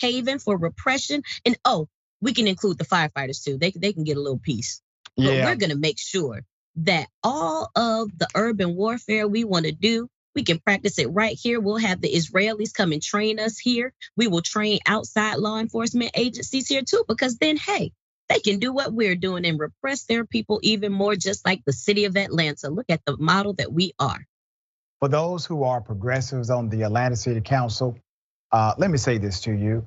haven for repression. And we can include the firefighters too. They can get a little piece. But we're going to make sure that all of the urban warfare we want to do, we can practice it right here. We'll have the Israelis come and train us here. We will train outside law enforcement agencies here too, because then, hey, they can do what we're doing and repress their people even more, just like the city of Atlanta. Look at the model that we are. For those who are progressives on the Atlanta City Council, let me say this to you.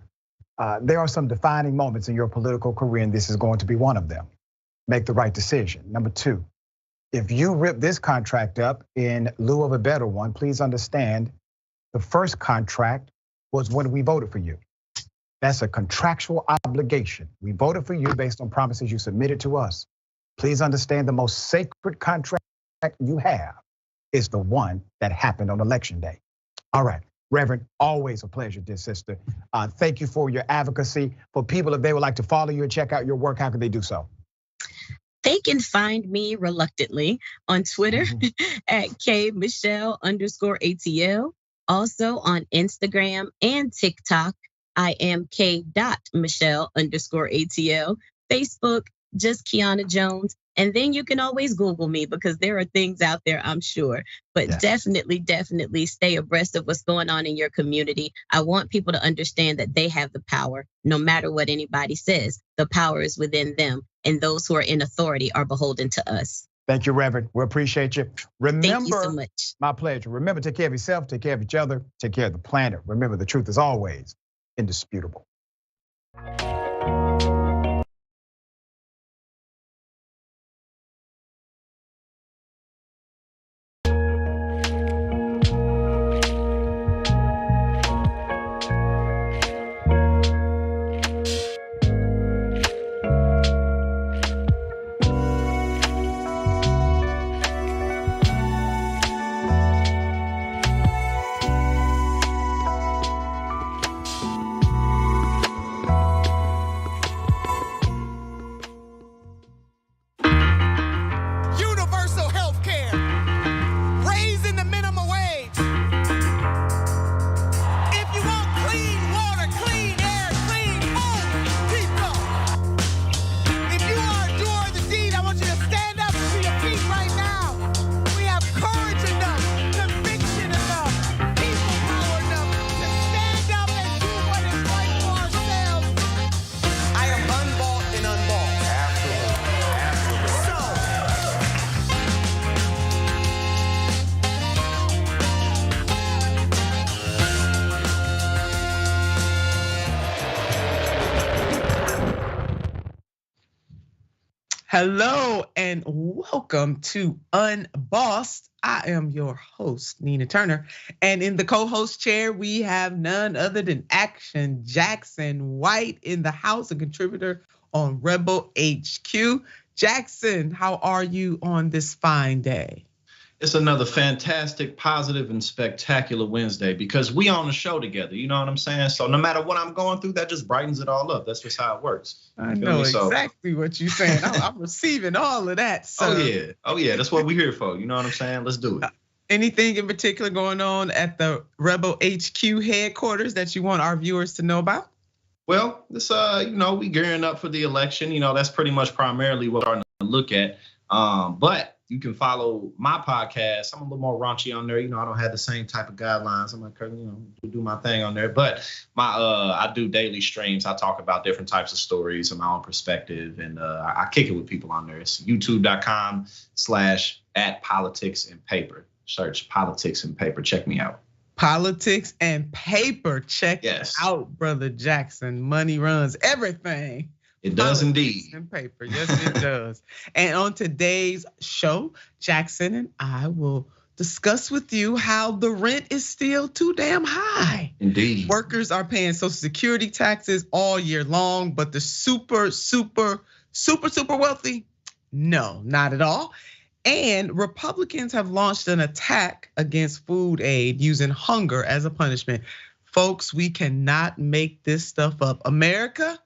There are some defining moments in your political career, and this is going to be one of them. Make the right decision. Number two, if you rip this contract up in lieu of a better one, please understand the first contract was when we voted for you. That's a contractual obligation. We voted for you based on promises you submitted to us. Please understand the most sacred contract you have is the one that happened on election day. All right, Reverend, always a pleasure, dear sister. Thank you for your advocacy. For people, if they would like to follow you and check out your work, how can they do so? They can find me reluctantly on Twitter at K_Michelle_ATL. Also on Instagram and TikTok, I am K.Michelle_ATL. Facebook, just Kiana Jones. And then you can always Google me because there are things out there, I'm sure. But definitely stay abreast of what's going on in your community. I want people to understand that they have the power, no matter what anybody says. The power is within them. And those who are in authority are beholden to us. Thank you, Reverend. We appreciate you. Remember, thank you so much. My pleasure. Remember, take care of yourself, take care of each other, take care of the planet. Remember, the truth is always indisputable. Hello and welcome to Unbossed. I am your host, Nina Turner. And in the co-host chair, we have none other than Action Jackson White in the house, a contributor on Rebel HQ. Jackson, how are you on this fine day? It's another fantastic, positive, and spectacular Wednesday because we on the show together. You know what I'm saying? So no matter what I'm going through, that just brightens it all up. That's just how it works. I know exactly what you're saying. I'm receiving all of that. So. Oh yeah. That's what we're here for. You know what I'm saying? Let's do it. Anything in particular going on at the Rebel HQ headquarters that you want our viewers to know about? Well, this we gearing up for the election. That's pretty much primarily what we're starting to look at. But you can follow my podcast. I'm a little more raunchy on there. I don't have the same type of guidelines. I'm gonna, do my thing on there. But I do daily streams. I talk about different types of stories from my own perspective, and I kick it with people on there. It's youtube.com/@politicsandpaper. Search Politics and Paper. Check me out. Politics and Paper. Check it out, brother Jackson. Money runs everything. It does indeed. And paper, yes, it does. And on today's show, Jackson and I will discuss with you how the rent is still too damn high. Indeed. Workers are paying Social Security taxes all year long, but the super wealthy, no, not at all. And Republicans have launched an attack against food aid using hunger as a punishment. Folks, we cannot make this stuff up. America,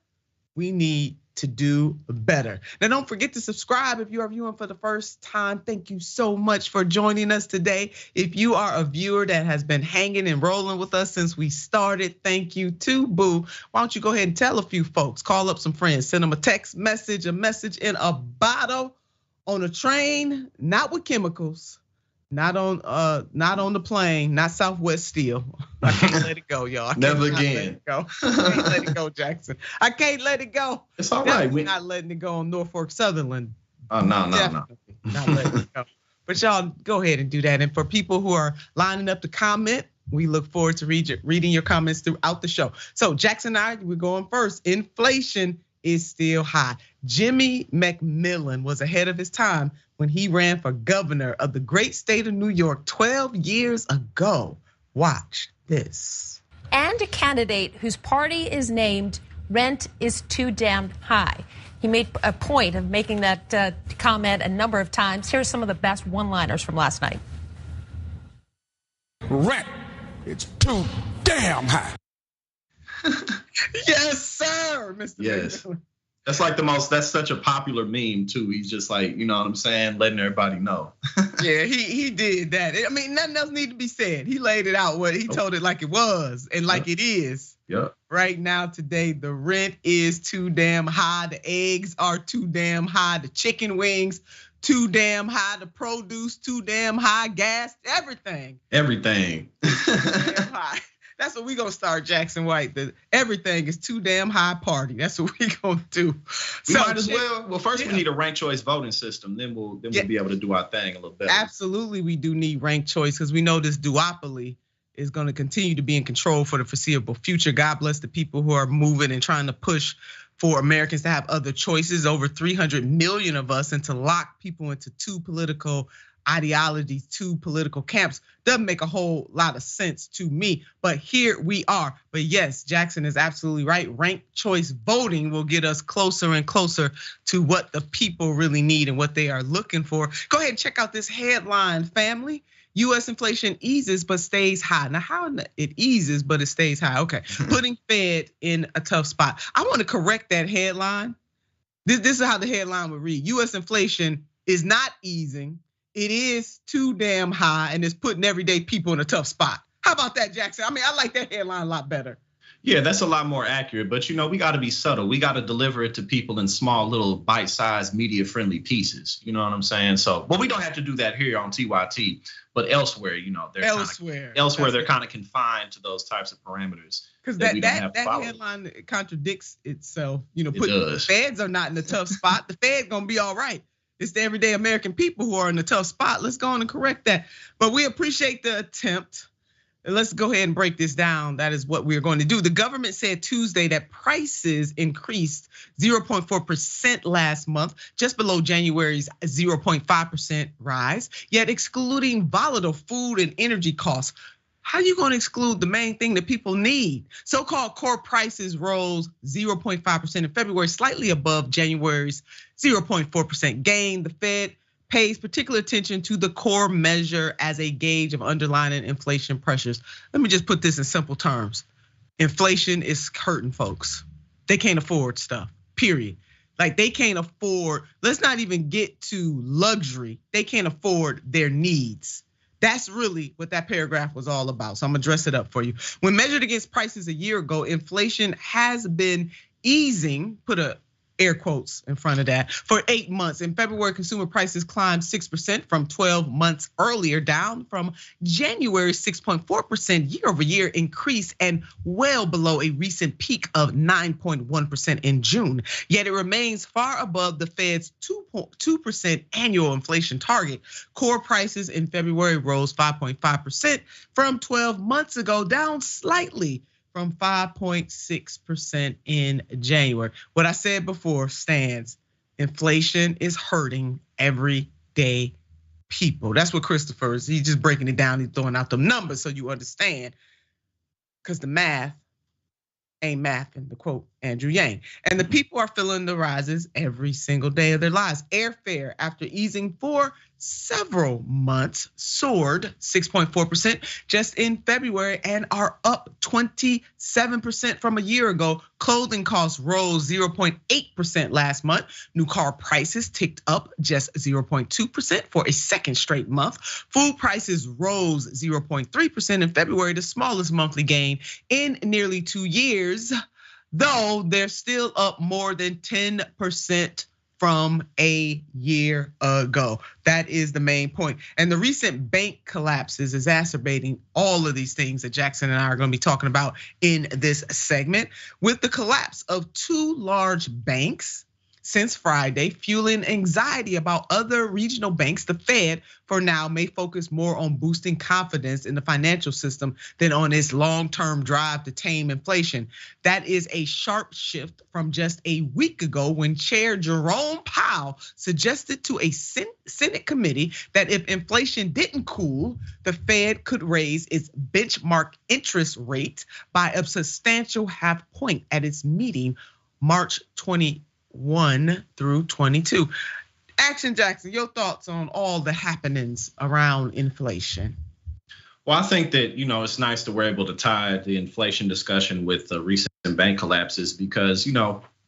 we need to do better. Now, don't forget to subscribe if you are viewing for the first time. Thank you so much for joining us today. If you are a viewer that has been hanging and rolling with us since we started, thank you too, boo. Why don't you go ahead and tell a few folks, call up some friends, send them a text message, a message in a bottle, on a train, not with chemicals. Not on the plane, not Southwest Steel. I can't let it go, y'all. Never again. I can't let it go, Jackson. I can't let it go. It's all right. We're not letting it go on Norfolk Sutherland. Oh, no. Not letting it go. But y'all go ahead and do that. And for people who are lining up to comment, we look forward to reading your comments throughout the show. So Jackson and I, we're going first. Inflation is still high. Jimmy McMillan was ahead of his time when he ran for governor of the great state of New York 12 years ago. Watch this. And a candidate whose party is named Rent is Too Damn High. He made a point of making that comment a number of times. Here's some of the best one-liners from last night. Rent is too damn high. Yes, sir, Mr. Yes. McMillan. That's such a popular meme too. He's just like, you know what I'm saying, letting everybody know. Yeah, he did that. I mean, nothing else need to be said. He laid it out, he told it like it was and like it is. Yep. Right now, today, the rent is too damn high. The eggs are too damn high. The chicken wings, too damn high. The produce, too damn high. Gas, everything. Everything. Too damn high. That's what we gonna start, Jackson White. The everything is too damn high party. That's what we gonna do. We might as well. Well, first we need a ranked choice voting system. Then we'll be able to do our thing a little better. Absolutely, we do need ranked choice because we know this duopoly is going to continue to be in control for the foreseeable future. God bless the people who are moving and trying to push for Americans to have other choices. Over 300 million of us, and to lock people into two political ideologies, two political camps, doesn't make a whole lot of sense to me, but here we are. But yes, Jackson is absolutely right. Ranked choice voting will get us closer and closer to what the people really need and what they are looking for. Go ahead and check out this headline, family. US inflation eases but stays high. Now, how it eases but it stays high? Okay, putting Fed in a tough spot. I want to correct that headline. This is how the headline would read. US inflation is not easing. It is too damn high and it's putting everyday people in a tough spot. How about that, Jackson? I mean, I like that headline a lot better. Yeah, that's a lot more accurate, but we got to be subtle. We got to deliver it to people in small, little bite-sized, media-friendly pieces. You know what I'm saying? So, but we don't have to do that here on TYT, but elsewhere, they're they're kind of confined to those types of parameters. Because that headline contradicts itself. The feds are not in a tough spot. The Fed gonna be all right. It's the everyday American people who are in a tough spot. Let's go on and correct that. But we appreciate the attempt. Let's go ahead and break this down. That is what we're going to do. The government said Tuesday that prices increased 0.4% last month, just below January's 0.5% rise, yet excluding volatile food and energy costs. How are you going to exclude the main thing that people need? So-called core prices rose 0.5% in February, slightly above January's 0.4% gain. The Fed pays particular attention to the core measure as a gauge of underlying inflation pressures. Let me just put this in simple terms. Inflation is hurting folks. They can't afford stuff, period. Like they can't afford, let's not even get to luxury. They can't afford their needs. That's really what that paragraph was all about. So I'm gonna dress it up for you. When measured against prices a year ago, inflation has been easing, put a air quotes in front of that, for 8 months. In February, consumer prices climbed 6% from 12 months earlier, down from January's 6.4% year over year increase and well below a recent peak of 9.1% in June. Yet it remains far above the Fed's 2% annual inflation target. Core prices in February rose 5.5% from 12 months ago, down slightly from 5.6% in January. What I said before stands. Inflation is hurting everyday people. That's what Christopher is. He's just breaking it down. He's throwing out the numbers so you understand. Because the math ain't mathing, to quote Andrew Yang. And the people are feeling the rises every single day of their lives. Airfare, after easing for several months soared 6.4% just in February and are up 27% from a year ago. Clothing costs rose 0.8% last month. New car prices ticked up just 0.2% for a second straight month. Food prices rose 0.3% in February, the smallest monthly gain in nearly 2 years, though they're still up more than 10% from a year ago. That is the main point. And the recent bank collapses exacerbating all of these things that Jackson and I are going to be talking about in this segment. With the collapse of 2 large banks since Friday, fueling anxiety about other regional banks, the Fed for now may focus more on boosting confidence in the financial system than on its long-term drive to tame inflation. That is a sharp shift from just a week ago when Chair Jerome Powell suggested to a Senate committee that if inflation didn't cool, the Fed could raise its benchmark interest rate by a substantial half point at its meeting March 21 through 22. Action Jackson, your thoughts on all the happenings around inflation? Well, I think that, it's nice that we're able to tie the inflation discussion with the recent bank collapses because,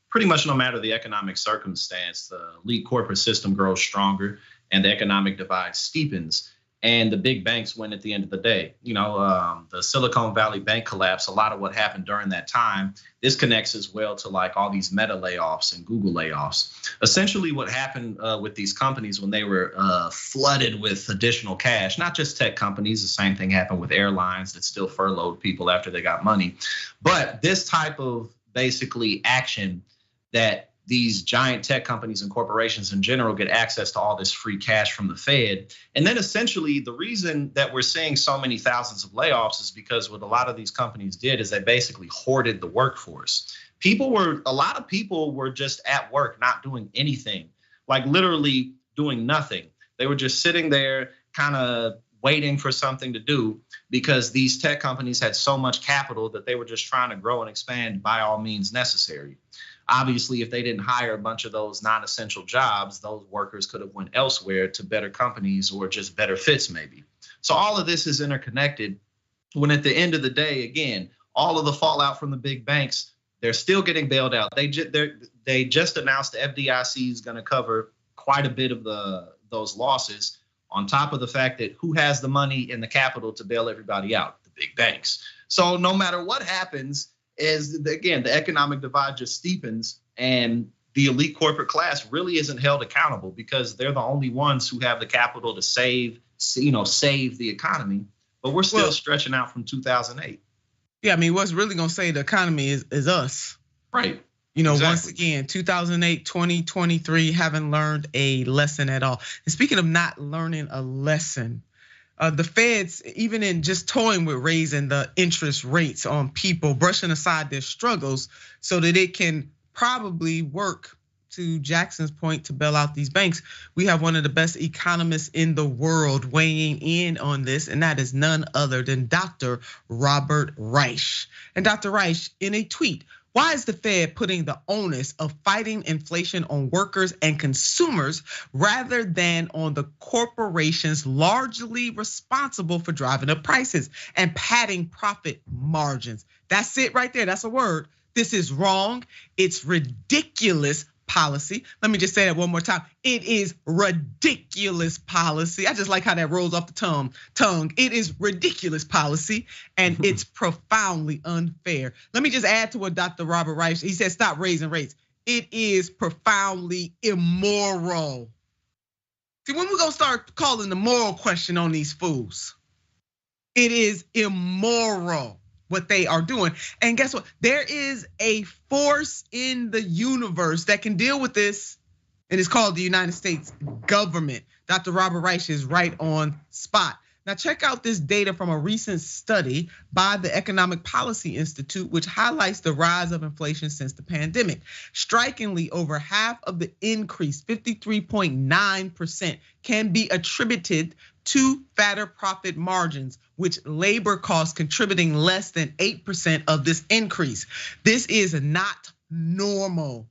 pretty much no matter the economic circumstance, the elite corporate system grows stronger and the economic divide steepens. And the big banks win at the end of the day. The Silicon Valley bank collapse, a lot of what happened during that time, this connects as well to like all these Meta layoffs and Google layoffs. Essentially what happened with these companies when they were flooded with additional cash, not just tech companies, the same thing happened with airlines that still furloughed people after they got money. But this type of basically action that these giant tech companies and corporations in general get access to all this free cash from the Fed. And then essentially the reason that we're seeing so many thousands of layoffs is because what a lot of these companies did is they basically hoarded the workforce. A lot of people were just at work, not doing anything, like literally doing nothing. They were just sitting there kind of waiting for something to do because these tech companies had so much capital that they were just trying to grow and expand by all means necessary. Obviously, if they didn't hire a bunch of those non-essential jobs, those workers could have went elsewhere to better companies or just better fits maybe. So all of this is interconnected when at the end of the day, again, all of the fallout from the big banks, they're still getting bailed out. They just announced the FDIC is going to cover quite a bit of those losses on top of the fact that who has the money and the capital to bail everybody out? The big banks. So no matter what happens, again, the economic divide just steepens and the elite corporate class really isn't held accountable because they're the only ones who have the capital to save the economy. But we're still stretching out from 2008. Yeah, I mean, what's really gonna save the economy is us. Right. Exactly. Once again, 2008, 2023 haven't learned a lesson at all. And speaking of not learning a lesson, the Feds, even in just toying with raising the interest rates on people, brushing aside their struggles so that it can probably work, to Jackson's point, to bail out these banks. We have one of the best economists in the world weighing in on this, and that is none other than Dr. Robert Reich. And Dr. Reich, in a tweet, why is the Fed putting the onus of fighting inflation on workers and consumers rather than on the corporations largely responsible for driving up prices and padding profit margins? That's it right there. That's a word. This is wrong. It's ridiculous policy. Let me just say that one more time. It is ridiculous policy. I just like how that rolls off the tongue. It is ridiculous policy and it's profoundly unfair. Let me just add to what Dr. Robert Reich, he said, stop raising rates. It is profoundly immoral. See, when we gonna start calling the moral question on these fools? It is immoral what they are doing. And guess what? There is a force in the universe that can deal with this, and it's called the United States government. Dr. Robert Reich is right on spot. Now check out this data from a recent study by the Economic Policy Institute, which highlights the rise of inflation since the pandemic. Strikingly, over half of the increase, 53.9%, can be attributed to fatter profit margins, which labor costs contributing less than 8% of this increase. This is not normal.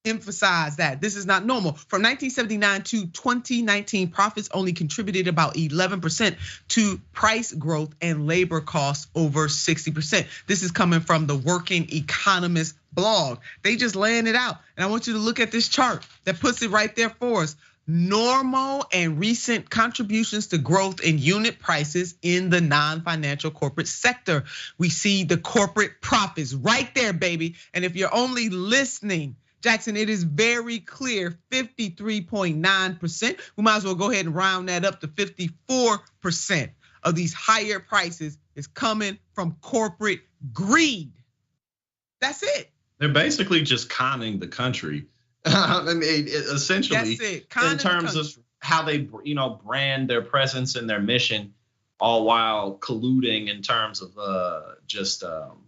emphasize that this is not normal. From 1979 to 2019, profits only contributed about 11% to price growth and labor costs over 60%. This is coming from the Working Economist blog. They just laying it out. And I want you to look at this chart that puts it right there for us. Normal and recent contributions to growth in unit prices in the non-financial corporate sector. We see the corporate profits right there, baby. And if you're only listening, Jackson, it is very clear, 53.9%. We might as well go ahead and round that up to 54% of these higher prices is coming from corporate greed. That's it. They're basically just conning the country. I mean, essentially, in terms of how they, brand their presence and their mission, all while colluding in terms of just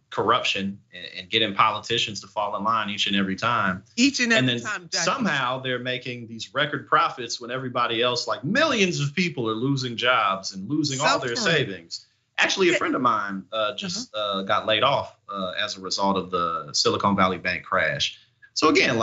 corruption and getting politicians to fall in line each and every time. Time. Jackson. Somehow they're making these record profits when everybody else, like millions of people, are losing jobs and losing all their savings. Actually, a friend of mine just got laid off as a result of the Silicon Valley Bank crash. So again,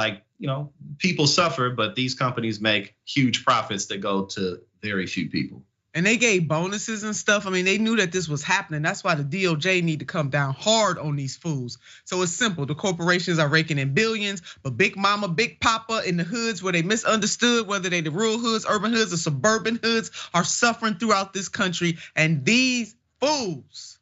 people suffer, but these companies make huge profits that go to very few people. And they gave bonuses and stuff. I mean, they knew that this was happening. That's why the DOJ need to come down hard on these fools. So it's simple. The corporations are raking in billions, but Big Mama, Big Papa in the hoods where they misunderstood, whether they the rural hoods, urban hoods, or suburban hoods, are suffering throughout this country. And these fools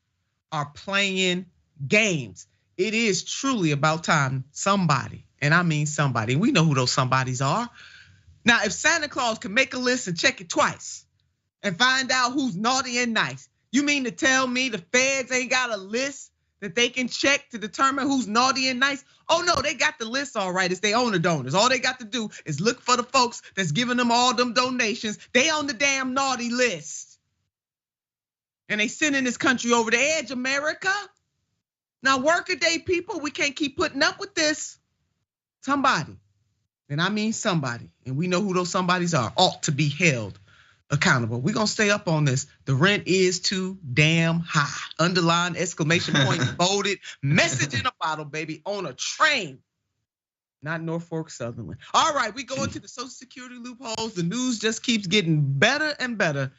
are playing games. It is truly about time somebody, and I mean somebody, we know who those somebodies are. Now, if Santa Claus can make a list and check it twice and find out who's naughty and nice, you mean to tell me the feds ain't got a list that they can check to determine who's naughty and nice? Oh no, they got the list all right. It's their owner donors. All they got to do is look for the folks that's giving them all them donations. They on the damn naughty list. And they sending this country over the edge, America. Now, workaday people, we can't keep putting up with this. Somebody, and I mean somebody, and we know who those somebodies are, ought to be held accountable. We're gonna stay up on this. The rent is too damn high. Underline, exclamation point, bolded, message in a bottle, baby, on a train. Not Norfolk Southern. All right, we go into the Social Security loopholes. The news just keeps getting better and better.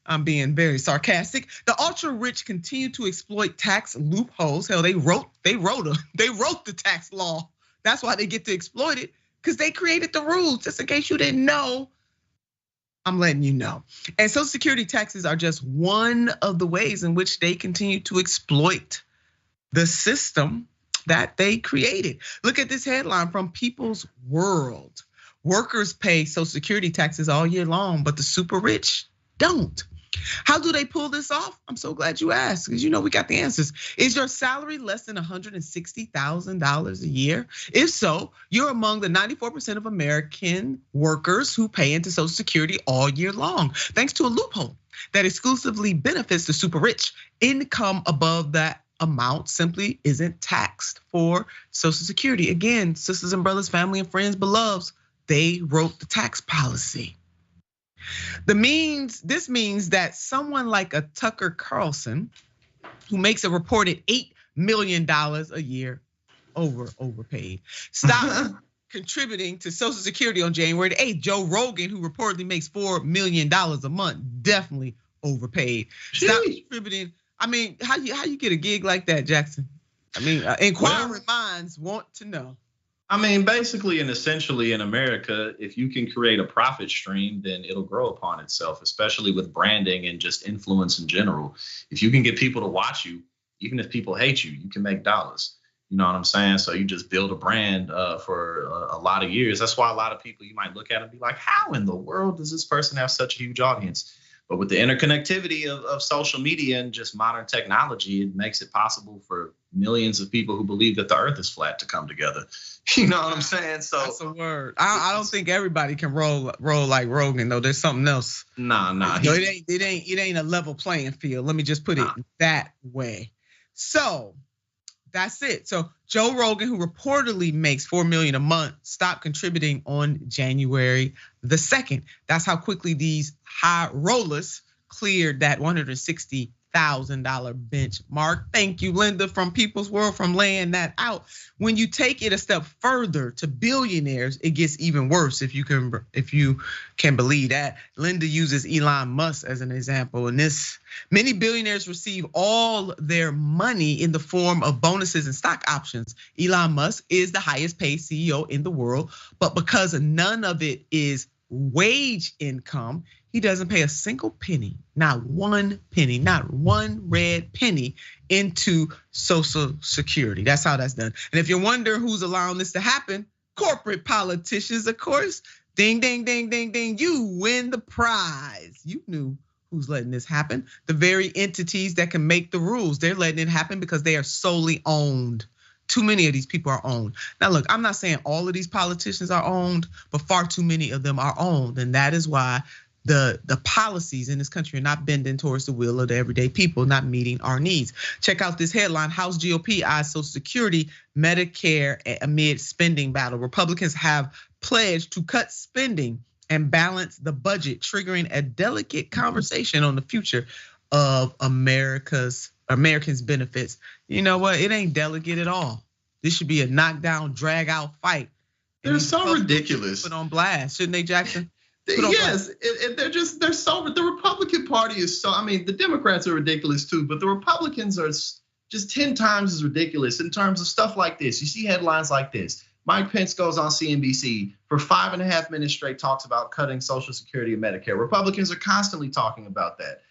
I'm being very sarcastic. The ultra rich continue to exploit tax loopholes. Hell, they wrote the tax law. That's why they get to exploit it, because they created the rules. Just in case you didn't know, I'm letting you know. And Social Security taxes are just one of the ways in which they continue to exploit the system that they created. Look at this headline from People's World. Workers pay Social Security taxes all year long, but the super rich don't. How do they pull this off? I'm so glad you asked, because we got the answers. Is your salary less than $160,000 a year? If so, you're among the 94% of American workers who pay into Social Security all year long, thanks to a loophole that exclusively benefits the super rich. Income above that amount simply isn't taxed for Social Security. Again, sisters and brothers, family and friends, beloveds, they wrote the tax policy. This means that someone like a Tucker Carlson, who makes a reported $8 million a year, overpaid, stop contributing to Social Security on January 8th. Joe Rogan, who reportedly makes $4 million a month, definitely overpaid. Stop contributing. I mean, how you get a gig like that, Jackson? I mean, inquiring minds want to know. I mean, basically and essentially in America, if you can create a profit stream, then it'll grow upon itself, especially with branding and just influence in general. If you can get people to watch you, even if people hate you, you can make dollars. You know what I'm saying? So you just build a brand for a lot of years. That's why a lot of people, you might look at and be like, how in the world does this person have such a huge audience? But with the interconnectivity of social media and just modern technology, it makes it possible for millions of people who believe that the earth is flat to come together. You know what I'm saying? So that's a word. I don't think everybody can roll like Rogan, though. There's something else. Nah. It ain't a level playing field. Let me just put it that way. So that's it. So Joe Rogan, who reportedly makes $4 million a month, stopped contributing on January the 2nd. That's how quickly these high rollers cleared that $160,000 benchmark. Thank you, Linda from People's World, from laying that out. When you take it a step further to billionaires, it gets even worse, if you can believe that. Linda uses Elon Musk as an example. And many billionaires receive all their money in the form of bonuses and stock options. Elon Musk is the highest paid CEO in the world, but because none of it is wage income, he doesn't pay a single penny, not one penny, not one red penny into Social Security. That's how that's done. And if you wonder who's allowing this to happen, corporate politicians, of course. Ding, ding, ding, ding, ding. You win the prize. You knew who's letting this happen. The very entities that can make the rules, they're letting it happen because they are solely owned. Too many of these people are owned. Now, look, I'm not saying all of these politicians are owned, but far too many of them are owned. And that is why the policies in this country are not bending towards the will of the everyday people, not meeting our needs. Check out this headline: House GOP eyes Social Security, Medicare amid spending battle. Republicans have pledged to cut spending and balance the budget, triggering a delicate conversation on the future of Americans' benefits. You know what? It ain't delicate at all. This should be a knockdown, drag out fight. They're so ridiculous. Put on blast, shouldn't they, Jackson? Yes, they're so, the Republican Party is so, I mean, the Democrats are ridiculous too, but the Republicans are just 10 times as ridiculous in terms of stuff like this. You see headlines like this: Mike Pence goes on CNBC for 5.5 minutes straight, talks about cutting Social Security and Medicare. Republicans are constantly talking about that.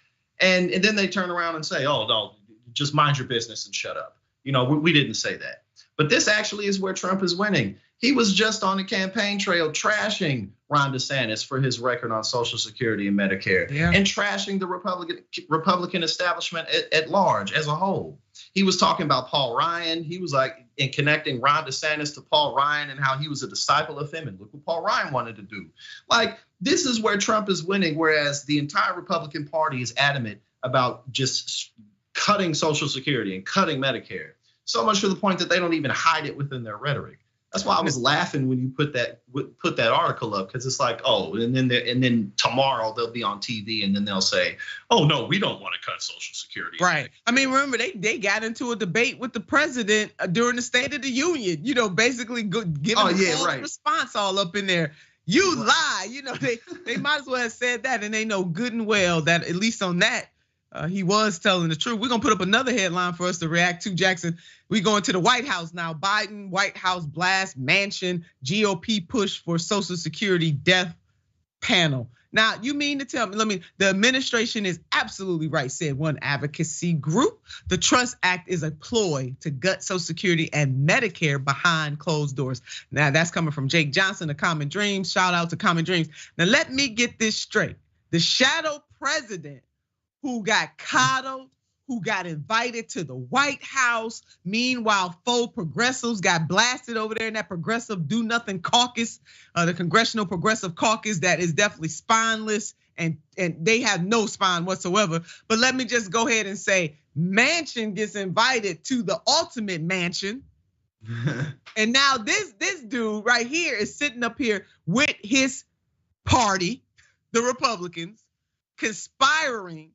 And then they turn around and say, oh, no, just mind your business and shut up. You know, we didn't say that. But this actually is where Trump is winning. He was just on the campaign trail trashing Ron DeSantis for his record on Social Security and Medicare, and trashing the Republican establishment at large as a whole. He was talking about Paul Ryan. He was like, in connecting Ron DeSantis to Paul Ryan and how he was a disciple of him. And look what Paul Ryan wanted to do. Like, this is where Trump is winning, whereas the entire Republican Party is adamant about just cutting Social Security and cutting Medicare. So much to the point that they don't even hide it within their rhetoric. That's why I was laughing when you put that article up, because it's like, oh, and then tomorrow they'll be on TV and then they'll say, oh no, we don't want to cut Social Security. Right. I mean, remember they got into a debate with the president during the State of the Union. You know, basically giving the response all up in there. You lie. You know, they might as well have said that, and they know good and well that at least on that. He was telling the truth. We're gonna put up another headline for us to react to, Jackson. We going to the White House now. Biden, White House blast, mansion, GOP push for Social Security death panel. Now, you mean to tell me, the administration is absolutely right, said one advocacy group. The Trust Act is a ploy to gut Social Security and Medicare behind closed doors. Now, that's coming from Jake Johnson of Common Dreams. Shout out to Common Dreams. Now, let me get this straight. The shadow president who got coddled, who got invited to the White House. Meanwhile, faux progressives got blasted over there in that progressive do nothing caucus, the Congressional Progressive Caucus that is definitely spineless, and they have no spine whatsoever. But let me just go ahead and say, Manchin gets invited to the ultimate mansion. And now this dude right here is sitting up here with his party, the Republicans, conspiring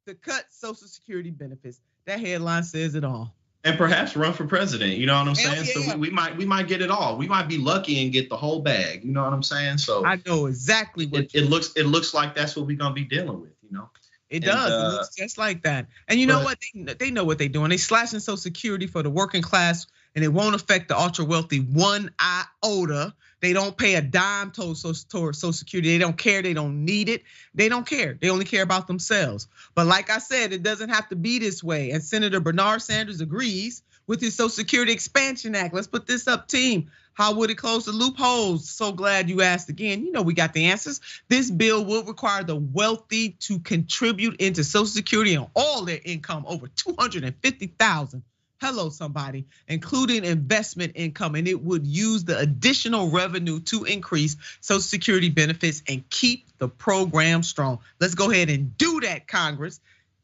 to cut Social Security benefits. That headline says it all. And perhaps run for president. You know what I'm saying? Yeah. So we might get it all. We might be lucky and get the whole bag. You know what I'm saying? So I know exactly what it looks like that's what we're gonna be dealing with. You know, it does. It looks just like that. And you know what? They know what they're doing. They slashing Social Security for the working class, and it won't affect the ultra wealthy one iota. They don't pay a dime towards Social Security. They don't care. They don't need it. They don't care. They only care about themselves. But like I said, it doesn't have to be this way. And Senator Bernard Sanders agrees with his Social Security Expansion Act. Let's put this up, team. How would it close the loopholes? So glad you asked again. You know we got the answers. This bill will require the wealthy to contribute into Social Security on all their income over $250,000. Hello, somebody, including investment income, and it would use the additional revenue to increase Social Security benefits and keep the program strong. Let's go ahead and do that, Congress.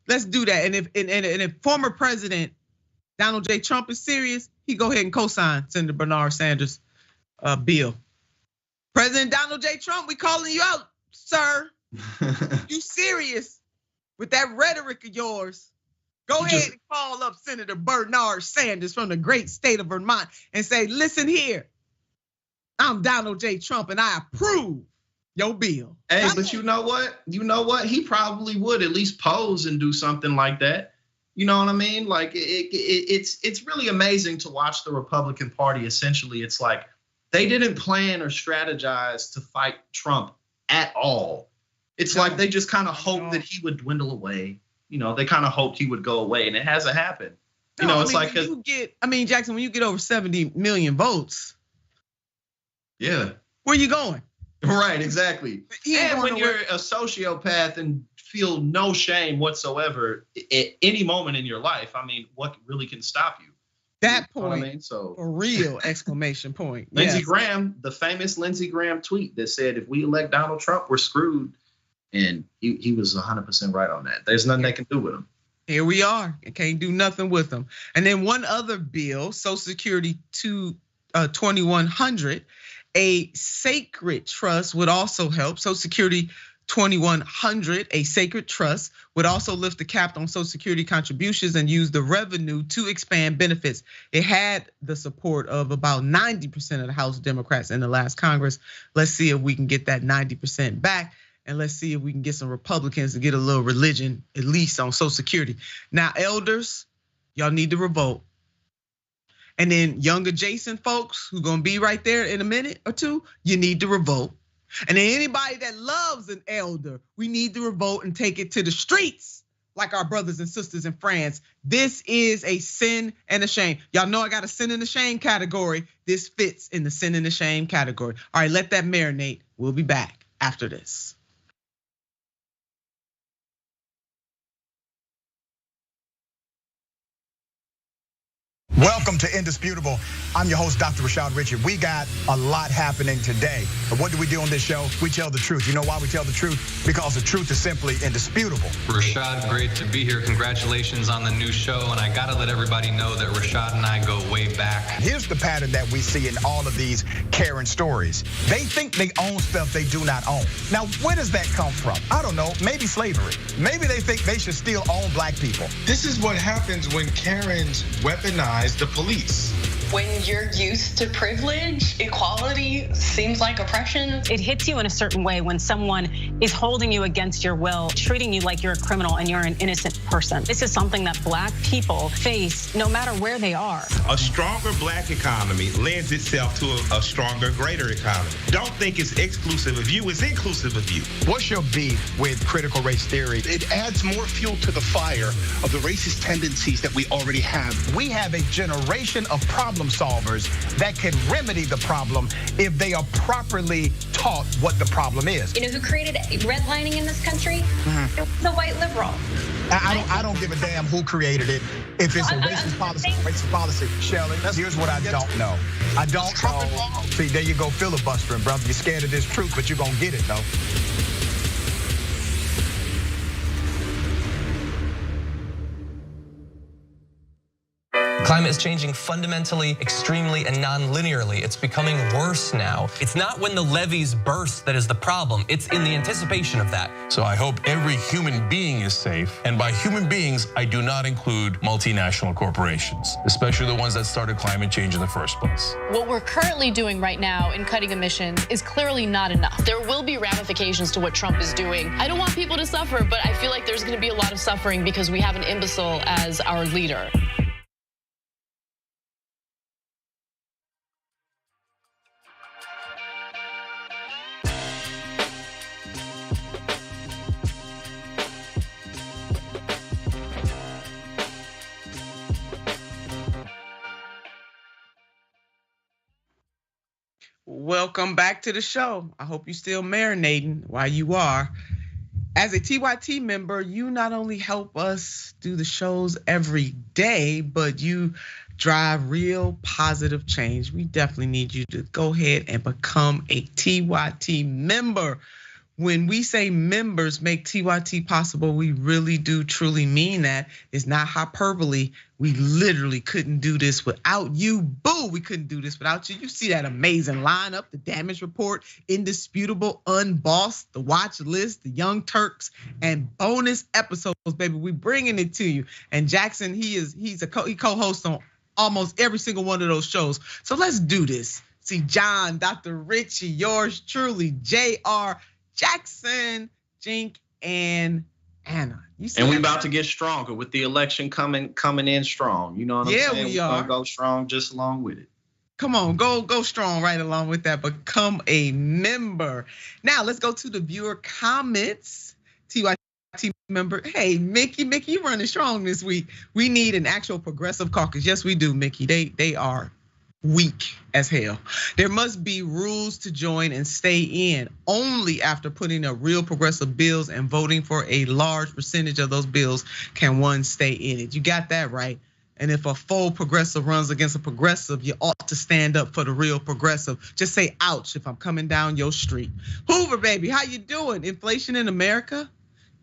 Let's do that. And if former President Donald J. Trump is serious, he go ahead and co-sign Senator Bernard Sanders' bill. President Donald J. Trump, we calling you out, sir. You serious with that rhetoric of yours? Go ahead and call up Senator Bernard Sanders from the great state of Vermont and say, listen here, I'm Donald J. Trump and I approve your bill. Hey, but you know what? He probably would at least pose and do something like that. You know what I mean? Like it's really amazing to watch the Republican Party. Essentially, it's like they didn't plan or strategize to fight Trump at all. It's like they just kind of hoped that he would dwindle away. You know, they kind of hoped he would go away, and it hasn't happened. You know, it's like Jackson, when you get over 70 million votes, yeah, where you going? Right, exactly. And when you're a sociopath and feel no shame whatsoever at any moment in your life, I mean, what really can stop you? That point, you know what I mean? So a real exclamation point. Lindsey Graham, the famous Lindsey Graham tweet that said, if we elect Donald Trump, we're screwed. And he was 100% right on that. There's nothing they can do with him. Here we are. It can't do nothing with them. And then one other bill, Social Security 2100, a sacred trust would also help. Social Security 2100, a sacred trust, would also lift the cap on Social Security contributions and use the revenue to expand benefits. It had the support of about 90% of the House Democrats in the last Congress. Let's see if we can get that 90% back. And let's see if we can get some Republicans to get a little religion, at least on Social Security. Now, elders, y'all need to revolt. And then young adjacent folks who gonna be right there in a minute or two, you need to revolt. And then anybody that loves an elder, we need to revolt and take it to the streets like our brothers and sisters in France. This is a sin and a shame. Y'all know I got a sin and a shame category. This fits in the sin and the shame category. All right, let that marinate. We'll be back after this. Welcome to Indisputable. I'm your host, Dr. Rashad Richard. We got a lot happening today. But what do we do on this show? We tell the truth. You know why we tell the truth? Because the truth is simply indisputable. Rashad, great to be here. Congratulations on the new show. And I gotta let everybody know that Rashad and I go way back. Here's the pattern that we see in all of these Karen stories. They think they own stuff they do not own. Now, where does that come from? I don't know, maybe slavery. Maybe they think they should still own black people. This is what happens when Karens weaponize the police. When you're used to privilege, equality seems like oppression. It hits you in a certain way when someone is holding you against your will, treating you like you're a criminal and you're an innocent person. This is something that black people face no matter where they are. A stronger black economy lends itself to a stronger, greater economy. Don't think it's exclusive of you, it's inclusive of you. What's your beef with critical race theory? It adds more fuel to the fire of the racist tendencies that we already have. We have a generation of problem solvers that can remedy the problem if they are properly taught what the problem is. You know who created redlining in this country? It was a white liberal. I don't give a damn who created it. If it's a racist policy, Shelley, here's what I don't know. I don't know. See, there you go filibustering, brother. You're scared of this truth, but you're gonna get it though. Climate is changing fundamentally, extremely, and non-linearly. It's becoming worse now. It's not when the levees burst that is the problem. It's in the anticipation of that. So I hope every human being is safe. And by human beings, I do not include multinational corporations, especially the ones that started climate change in the first place. What we're currently doing right now in cutting emissions is clearly not enough. There will be ramifications to what Trump is doing. I don't want people to suffer, but I feel like there's gonna be a lot of suffering because we have an imbecile as our leader. Welcome back to the show. I hope you're still marinating while you are. As a TYT member, you not only help us do the shows every day, but you drive real positive change. We definitely need you to go ahead and become a TYT member. when we say members make TYT possible, we really do truly mean that. It's not hyperbole. We literally couldn't do this without you. Boo, we couldn't do this without you. You see that amazing lineup, the damage report, indisputable, unbossed, the watch list, the Young Turks, and bonus episodes, baby. We bringing it to you. And Jackson, he co-hosts on almost every single one of those shows. So let's do this. See John, Dr. Richie, yours truly, JR, Jackson, Jink, and Anna. And we about to get stronger with the election coming in strong. You know what I'm saying? We are. Gonna go strong just along with it. Come on, go strong right along with that. Become a member. Now let's go to the viewer comments. TYT member, hey Mickey, you running strong this week. We need an actual progressive caucus. Yes, we do, Mickey. They are weak as hell. There must be rules to join and stay in. Only after putting up real progressive bills and voting for a large percentage of those bills can one stay in it. You got that right. And if a full progressive runs against a progressive, you ought to stand up for the real progressive. Just say ouch if I'm coming down your street. Hoover, baby, how you doing? Inflation in America?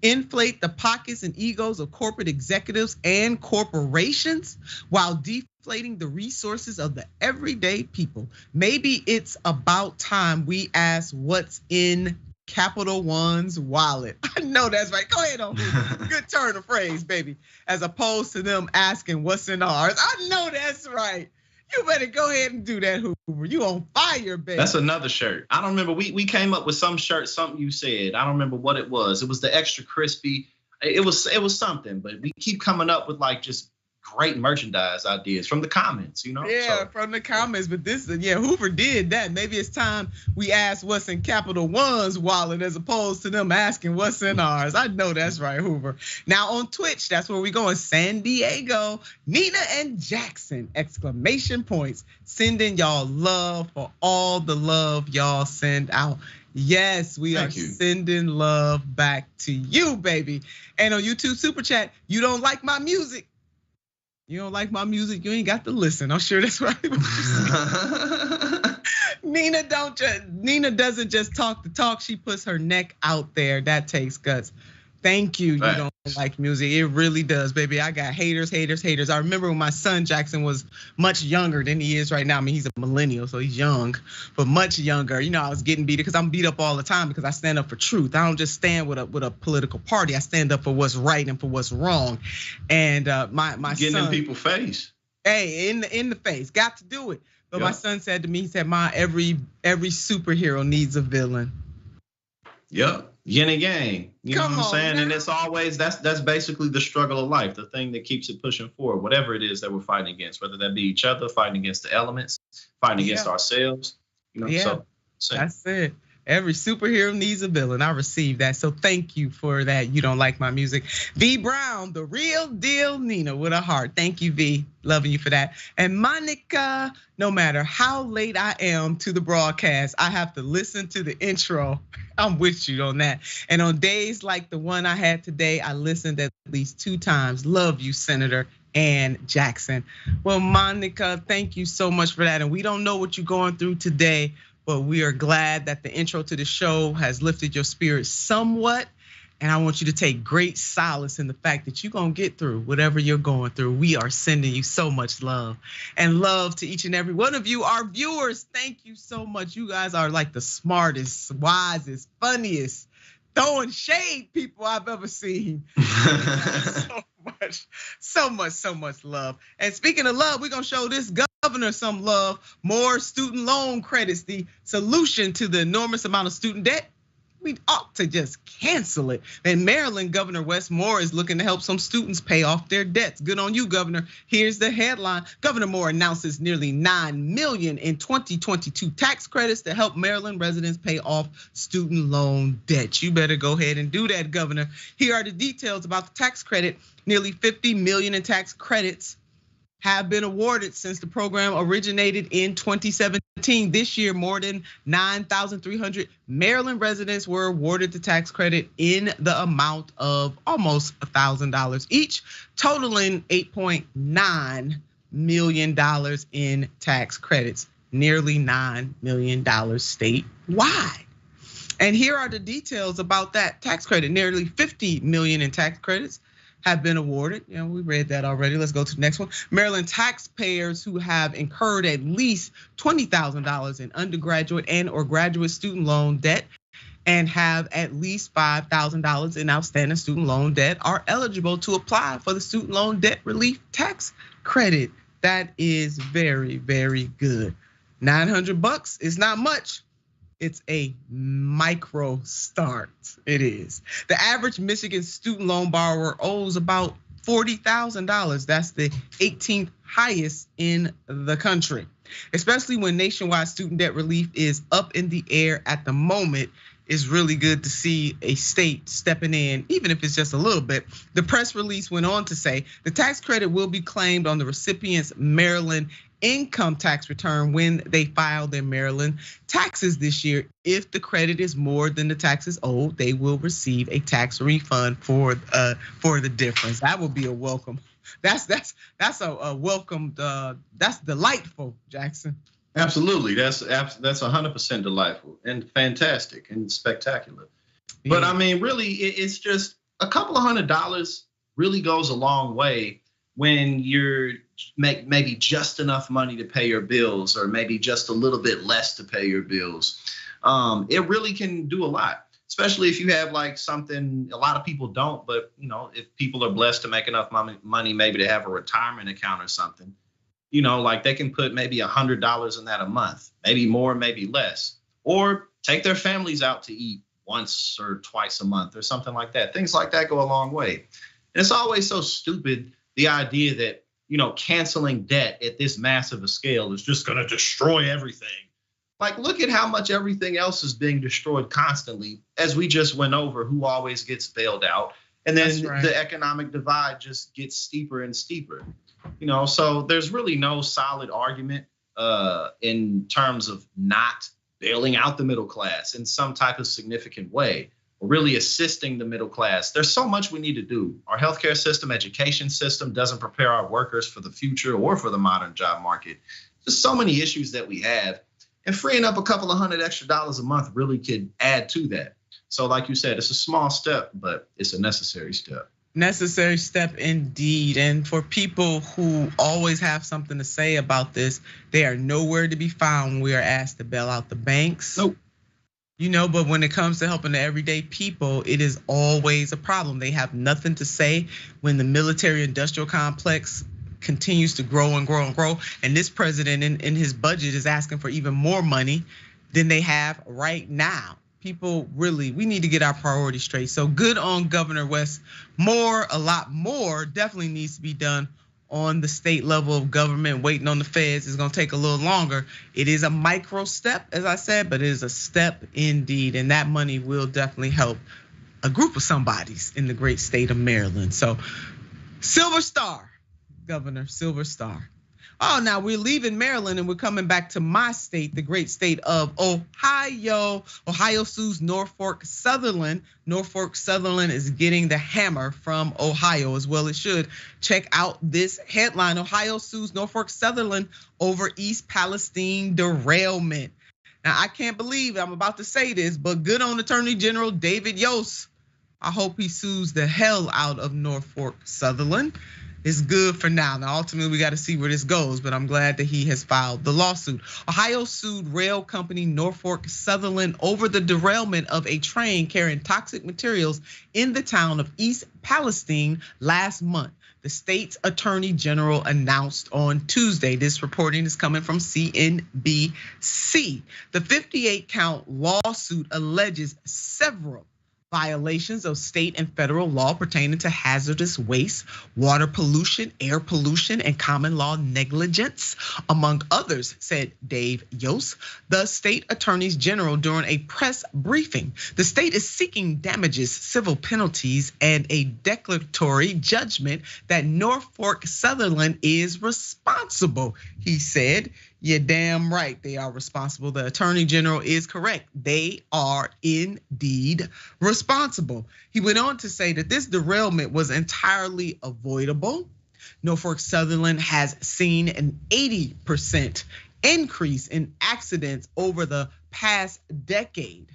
Inflate the pockets and egos of corporate executives and corporations while deflating the resources of the everyday people. Maybe it's about time we ask what's in Capital One's wallet. I know that's right. Go ahead on. Good turn of phrase, baby. As opposed to them asking what's in ours. I know that's right. You better go ahead and do that, Hoover. You on fire, baby. That's another shirt. I don't remember. We came up with some shirt, something you said. I don't remember what it was. It was the extra crispy. It was something, but we keep coming up with like just great merchandise ideas from the comments, you know? Yeah, from the comments. But Hoover did that. Maybe it's time we ask what's in Capital One's wallet as opposed to them asking what's in ours. I know that's right, Hoover. Now on Twitch, that's where we going. San Diego, Nina and Jackson, exclamation points. Sending y'all love for all the love y'all send out. Yes, we are sending love back to you, baby. And on YouTube Super Chat, you don't like my music. You don't like my music, you ain't got to listen. I'm sure that's right. Nina doesn't just talk the talk. She puts her neck out there. That takes guts. Thank you. Right. You don't like music. It really does, baby. I got haters. I remember when my son Jackson was much younger than he is right now. I mean, he's a millennial, so he's young, but much younger. You know, I was getting beat because I'm beat up all the time because I stand up for truth. I don't just stand with a political party. I stand up for what's right and for what's wrong. And my getting son, in people's face. Hey, in the face, got to do it. But my son said to me, he said, "Ma, every superhero needs a villain." Yep. Yin and yang, you know what I'm saying? And it's always, that's basically the struggle of life, the thing that keeps it pushing forward, whatever it is that we're fighting against, whether that be each other, fighting against the elements, fighting against ourselves, you know, so that's it. Every superhero needs a villain. I received that. So thank you for that. You don't like my music. V Brown, the real deal Nina with a heart. Thank you, V. Loving you for that. And Monica, no matter how late I am to the broadcast, I have to listen to the intro. I'm with you on that. And on days like the one I had today, I listened at least 2 times. Love you, Senator and Jackson. Well, Monica, thank you so much for that. And we don't know what you're going through today, but we are glad that the intro to the show has lifted your spirit somewhat. And I want you to take great solace in the fact that you're gonna get through whatever you're going through. We are sending you so much love and love to each and every one of you, our viewers. Thank you so much. You guys are like the smartest, wisest, funniest, throwing shade people I've ever seen. So much love. And speaking of love, we're gonna show this governor some love. More student loan credits, the solution to the enormous amount of student debt. We ought to just cancel it. And Maryland Governor Wes Moore is looking to help some students pay off their debts. Good on you, Governor. Here's the headline. Governor Moore announces nearly $9 million in 2022 tax credits to help Maryland residents pay off student loan debt. You better go ahead and do that, Governor. Here are the details about the tax credit. Nearly $50 million in tax credits have been awarded since the program originated in 2017. This year, more than 9,300 Maryland residents were awarded the tax credit in the amount of almost $1,000 each, totaling $8.9 million in tax credits, nearly $9 million statewide. And here are the details about that tax credit. Nearly 50 million in tax credits have been awarded. We read that already. Let's go to the next one. Maryland taxpayers who have incurred at least $20,000 in undergraduate and or graduate student loan debt and have at least $5,000 in outstanding student loan debt are eligible to apply for the student loan debt relief tax credit. That is very, very good. $900 is not much. It's a micro start. It is. The average Michigan student loan borrower owes about $40,000. That's the 18th highest in the country. Especially when nationwide student debt relief is up in the air at the moment. It's really good to see a state stepping in, even if it's just a little bit. The press release went on to say the tax credit will be claimed on the recipient's Maryland income tax return when they file their Maryland taxes this year. If the credit is more than the taxes owed, they will receive a tax refund for the difference. That will be a welcome. That's a welcome. That's delightful, Jackson. Absolutely, that's 100% delightful and fantastic and spectacular. But I mean, really, it's just a couple of $100 really goes a long way when you're make maybe just enough money to pay your bills, or maybe just a little bit less to pay your bills. It really can do a lot, especially if you have like something a lot of people don't. But if people are blessed to make enough money, maybe to have a retirement account or something. Like they can put maybe $100 in that a month, maybe more, maybe less, or take their families out to eat once or twice a month or something like that. Things like that go a long way. And it's always so stupid, the idea that, canceling debt at this massive a scale is just going to destroy everything. Like, look at how much everything else is being destroyed constantly, as we just went over, who always gets bailed out. And then the economic divide just gets steeper and steeper. So there's really no solid argument in terms of not bailing out the middle class in some type of significant way, or really assisting the middle class. There's so much we need to do. Our healthcare system, education system doesn't prepare our workers for the future or for the modern job market. Just so many issues that we have, and freeing up a couple of $100 extra a month really could add to that. So like you said, it's a small step, but it's a necessary step. Necessary step indeed. And for people who always have something to say about this, they are nowhere to be found when we are asked to bail out the banks. Nope. But when it comes to helping the everyday people, it is always a problem. They have nothing to say when the military industrial complex continues to grow and grow and grow. And this president in his budget is asking for even more money than they have right now. People really, we need to get our priorities straight. So good on Governor West. A lot more definitely needs to be done on the state level of government. Waiting on the feds is gonna take a little longer. It is a micro step, as I said, but it is a step indeed. And that money will definitely help a group of somebodies in the great state of Maryland. So Silver Star, Governor, Silver Star. Oh, now we're leaving Maryland and we're coming back to my state, the great state of Ohio. Ohio sues Norfolk Southern. Norfolk Southern is getting the hammer from Ohio, as well it should. Check out this headline. Ohio sues Norfolk Southern over East Palestine derailment. Now, I can't believe I'm about to say this, but good on Attorney General David Yost. I hope he sues the hell out of Norfolk Southern. It's good for now. Now, ultimately, we got to see where this goes, but I'm glad that he has filed the lawsuit. Ohio sued rail company Norfolk Southern over the derailment of a train carrying toxic materials in the town of East Palestine last month. The state's attorney general announced on Tuesday. This reporting is coming from CNBC. The 58-count lawsuit alleges several violations of state and federal law pertaining to hazardous waste, water pollution, air pollution, and common law negligence, among others, said Dave Yost, the state attorneys general, during a press briefing. The state is seeking damages, civil penalties, and a declaratory judgment that Norfolk Southern is responsible, he said. You're damn right, they are responsible. The attorney general is correct. They are indeed responsible. He went on to say that this derailment was entirely avoidable. Norfolk Southern has seen an 80% increase in accidents over the past decade.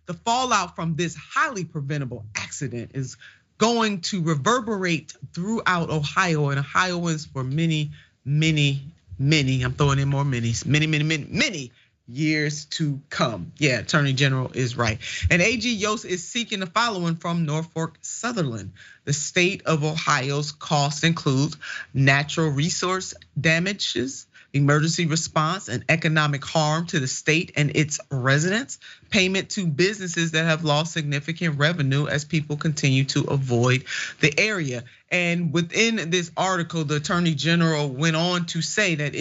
the fallout from this highly preventable accident is going to reverberate throughout Ohio and Ohioans for many, I'm throwing in more many years to come. Yeah, Attorney General is right. And AG Yost is seeking the following from Norfolk Sutherland. The state of Ohio's costs include natural resource damages, emergency response, and economic harm to the state and its residents, payment to businesses that have lost significant revenue as people continue to avoid the area. And within this article, the Attorney General went on to say that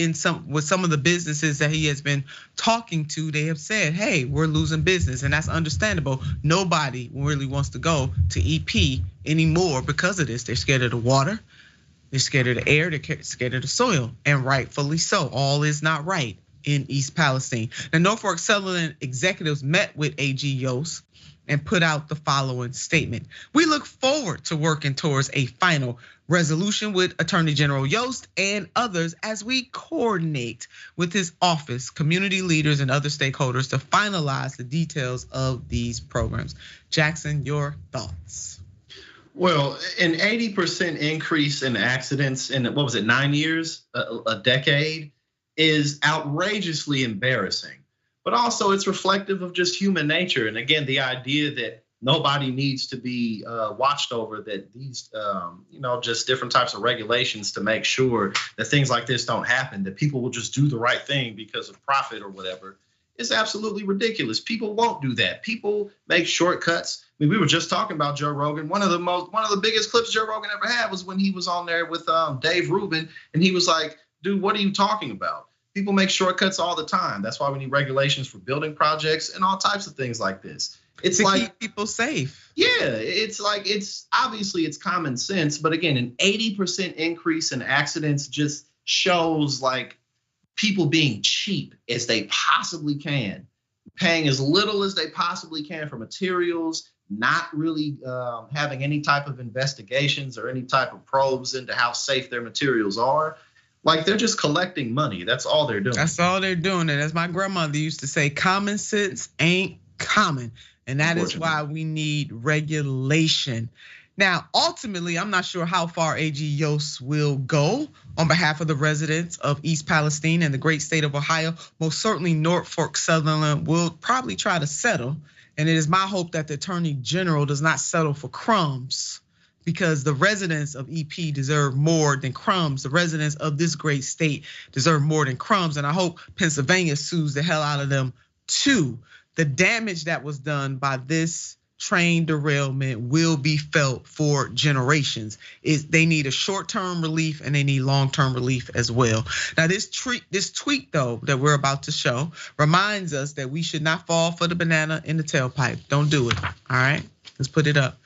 with some of the businesses that he has been talking to, they have said, hey, we're losing business, and that's understandable. Nobody really wants to go to EP anymore because of this. They're scared of the water. They're scared of the air, they're scared of the soil, and rightfully so. All is not right in East Palestine. The Norfolk Sutherland executives met with AG Yost and put out the following statement. We look forward to working towards a final resolution with Attorney General Yost and others as we coordinate with his office, community leaders, and other stakeholders to finalize the details of these programs. Jackson, your thoughts? Well, an 80% increase in accidents in, 9 years, a decade, is outrageously embarrassing. But also it's reflective of just human nature. And again, the idea that nobody needs to be watched over, that these, just different types of regulations to make sure that things like this don't happen, that people will just do the right thing because of profit or whatever, is absolutely ridiculous. People won't do that. People make shortcuts. I mean, we were just talking about Joe Rogan. One of the biggest clips Joe Rogan ever had was when he was on there with Dave Rubin, and he was like, dude, what are you talking about? People make shortcuts all the time. That's why we need regulations for building projects and all types of things like this. It's to like keep people safe. Yeah, it's obviously it's common sense, but again, an 80% increase in accidents just shows like people being cheap as they possibly can, paying as little as they possibly can for materials, not really having any type of investigations or any type of probes into how safe their materials are. Like they're just collecting money. That's all they're doing. That's all they're doing. And as my grandmother used to say, common sense ain't common. And that is why we need regulation. Now, ultimately, I'm not sure how far AG Yost will go on behalf of the residents of East Palestine and the great state of Ohio. Most certainly, Norfolk Sutherland will probably try to settle. And it is my hope that the Attorney General does not settle for crumbs, because the residents of EP deserve more than crumbs. The residents of this great state deserve more than crumbs. And I hope Pennsylvania sues the hell out of them too. The damage that was done by this train derailment will be felt for generations. They need a short-term relief and they need long-term relief as well. Now this tweet though that we're about to show reminds us that we should not fall for the banana in the tailpipe. Don't do it, all right? Let's put it up.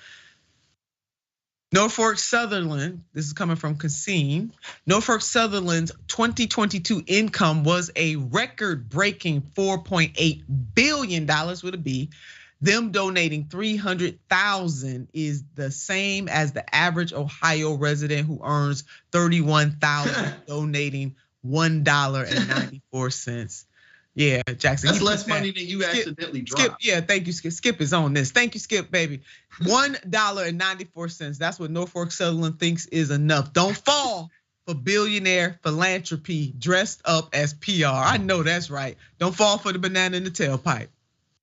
Norfolk Sutherland, this is coming from Cassine. Norfolk Sutherland's 2022 income was a record-breaking $4.8 billion with a B. Them donating $300,000 is the same as the average Ohio resident who earns $31,000 donating $1.94. Yeah, Jackson. That's less money than you accidentally dropped. Skip, yeah, thank you, Skip. Skip is on this. Thank you, Skip, baby. $1.94. That's what Norfolk Sutherland thinks is enough. Don't fall for billionaire philanthropy dressed up as PR. I know that's right. Don't fall for the banana in the tailpipe.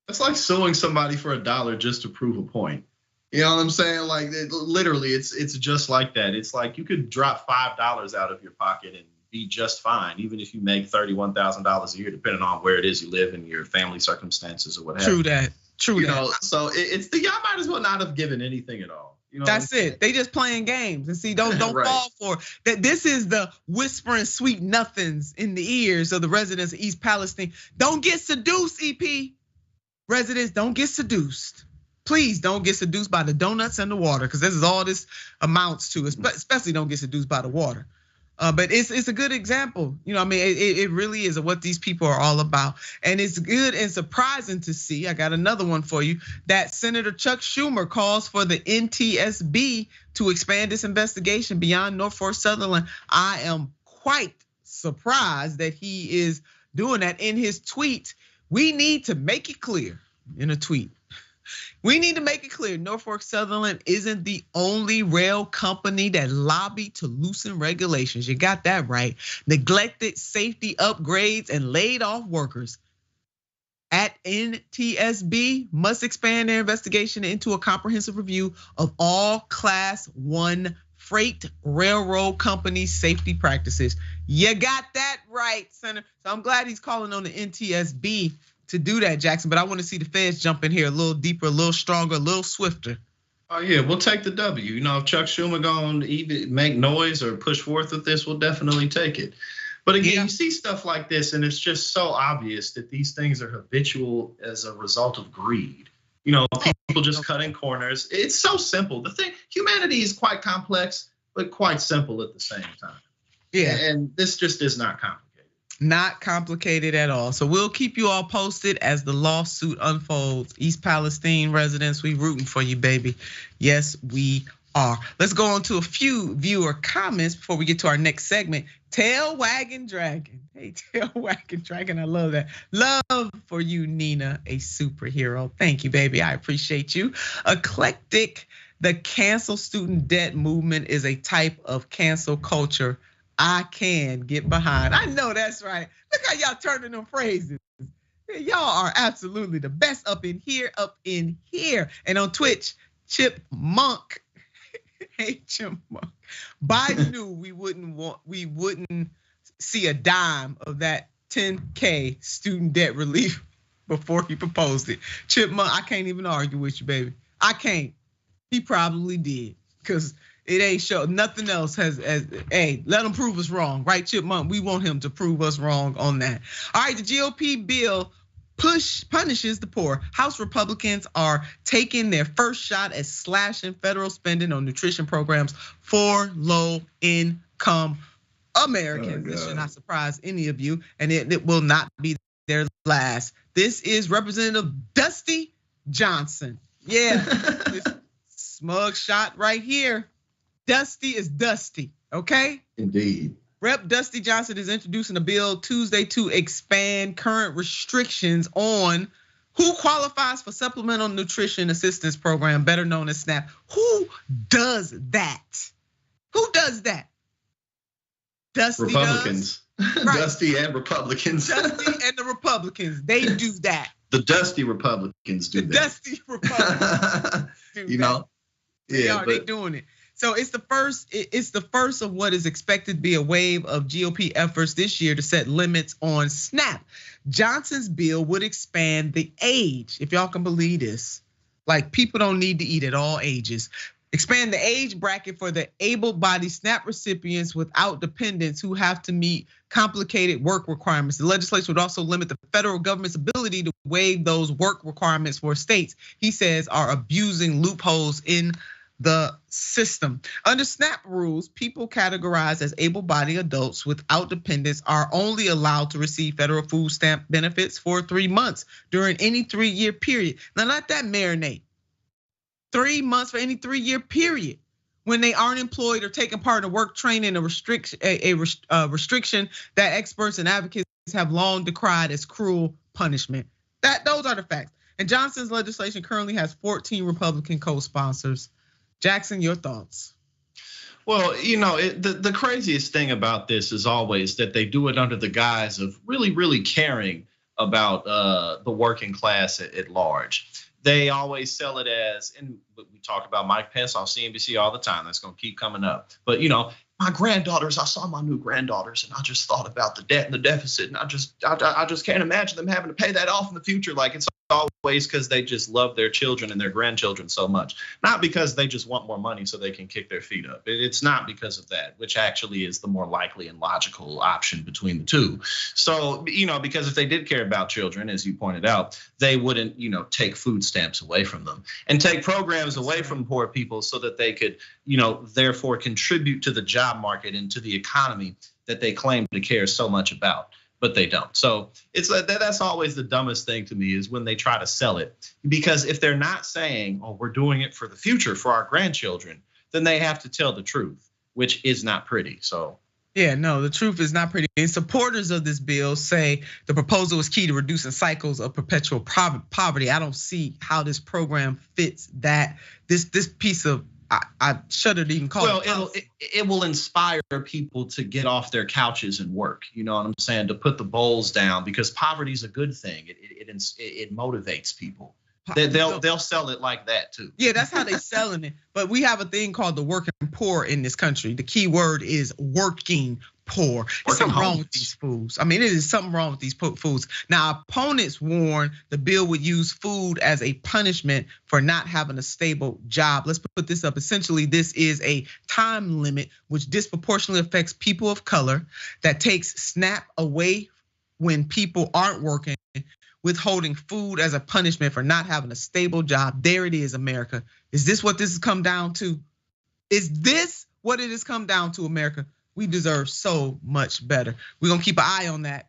That's like suing somebody for $1 just to prove a point. You know what I'm saying? Like literally, it's just like that. It's like you could drop $5 out of your pocket and be just fine, even if you make $31,000 a year, depending on where it is you live and your family circumstances or whatever. True that. You know, so it's y'all might as well not have given anything at all. You know, that's it. They just playing games, and see, don't right. fall for that. This is the whispering sweet nothings in the ears of the residents of East Palestine. Don't get seduced, EP residents. Don't get seduced. Please don't get seduced by the donuts and the water, because this is all this amounts to. Especially don't get seduced by the water. But it's a good example, you know. I mean, it really is of what these people are all about, and it's good and surprising to see. I got another one for you. That Senator Chuck Schumer calls for the NTSB to expand its investigation beyond Norfolk Sutherland. I am quite surprised that he is doing that in his tweet. We need to make it clear in a tweet We need to make it clear, Norfolk Southern isn't the only rail company that lobbied to loosen regulations. You got that right. Neglected safety upgrades and laid off workers. At NTSB must expand their investigation into a comprehensive review of all Class 1 freight railroad company safety practices. You got that right, Senator. So I'm glad he's calling on the NTSB to do that, Jackson. But I want to see the feds jump in here a little deeper, a little stronger, a little swifter. Oh yeah, we'll take the W. You know, if Chuck Schumer gonna even make noise or push forth with this, we'll definitely take it. But again, you see stuff like this, and it's just so obvious that these things are habitual as a result of greed. You know, people just cutting corners. It's so simple. The thing, humanity is quite complex, but quite simple at the same time. Yeah. And this just is not complicated. Not complicated at all. So we'll keep you all posted as the lawsuit unfolds. East Palestine residents, we rooting for you, baby. Yes, we are. Let's go on to a few viewer comments before we get to our next segment. Tail Wagging Dragon. Hey, Tail Wagging Dragon, I love that. Love for you, Nina, a superhero. Thank you, baby, I appreciate you. Eclectic, the cancel student debt movement is a type of cancel culture I can get behind. I know that's right. Look how y'all turning them phrases. Y'all are absolutely the best up in here, And on Twitch, Chipmunk. Hey, Chipmunk. Biden knew we wouldn't see a dime of that 10K student debt relief before he proposed it. Chipmunk, I can't even argue with you, baby. I can't. He probably did, because it ain't show nothing else has, hey, let him prove us wrong, right, Chipmunk? We want him to prove us wrong on that. All right, the GOP bill punishes the poor. House Republicans are taking their first shot at slashing federal spending on nutrition programs for low-income Americans. This should not surprise any of you, and it will not be their last. This is Representative Dusty Johnson. Yeah, this smug shot right here. Dusty is dusty, okay? Indeed. Rep. Dusty Johnson is introducing a bill Tuesday to expand current restrictions on who qualifies for Supplemental Nutrition Assistance Program, better known as SNAP. Who does that? Who does that? Dusty Republicans. Does? Right. Dusty and Republicans. Dusty and the Republicans, they do that. The Dusty Republicans do that. Dusty Republicans do that. You know? Yeah, they doing it. So it's the first of what is expected to be a wave of GOP efforts this year to set limits on SNAP. Johnson's bill would expand the age, if y'all can believe this. Like, people don't need to eat at all ages. Expand the age bracket for the able-bodied SNAP recipients without dependents who have to meet complicated work requirements. The legislation would also limit the federal government's ability to waive those work requirements for states, he says, are abusing loopholes in the system. Under SNAP rules, people categorized as able-bodied adults without dependents are only allowed to receive federal food stamp benefits for 3 months during any 3-year period. Now let that marinate. 3 months for any 3-year period when they aren't employed or taking part in work training, a restriction that experts and advocates have long decried as cruel punishment. Those are the facts. And Johnson's legislation currently has 14 Republican co-sponsors. Jackson, your thoughts? Well, you know, the craziest thing about this is always that they do it under the guise of really, really caring about the working class at large. They always sell it as, and we talk about Mike Pence on CNBC all the time. That's going to keep coming up. But you know, my granddaughters, I saw my new granddaughters, and I just thought about the debt and the deficit, and I just can't imagine them having to pay that off in the future. Like, it's always because they just love their children and their grandchildren so much, not because they just want more money so they can kick their feet up. It's not because of that, which actually is the more likely and logical option between the two. So, you know, because if they did care about children, as you pointed out, they wouldn't, you know, take food stamps away from them and take programs away from poor people so that they could, you know, therefore contribute to the job market and to the economy that they claim to care so much about. But they don't. So it's that's always the dumbest thing to me, is when they try to sell it. Because if they're not saying, oh, we're doing it for the future, for our grandchildren, then they have to tell the truth, which is not pretty. So Yeah, no, the truth is not pretty. And supporters of this bill say the proposal is key to reducing cycles of perpetual poverty. I don't see how this program fits that. This piece of, I shudder to even call it. Well, it will inspire people to get off their couches and work. You know what I'm saying? To put the bowls down, because poverty is a good thing. It motivates people. They'll sell it like that too. Yeah, that's how they selling it. But we have a thing called the working poor in this country. The key word is working poor. There's something wrong with these fools. I mean, it is something wrong with these fools. Now, opponents warn the bill would use food as a punishment for not having a stable job. Let's put this up. Essentially, this is a time limit which disproportionately affects people of color, that takes SNAP away when people aren't working, withholding food as a punishment for not having a stable job. There it is, America. Is this what this has come down to? Is this what it has come down to, America? We deserve so much better. We're gonna keep an eye on that.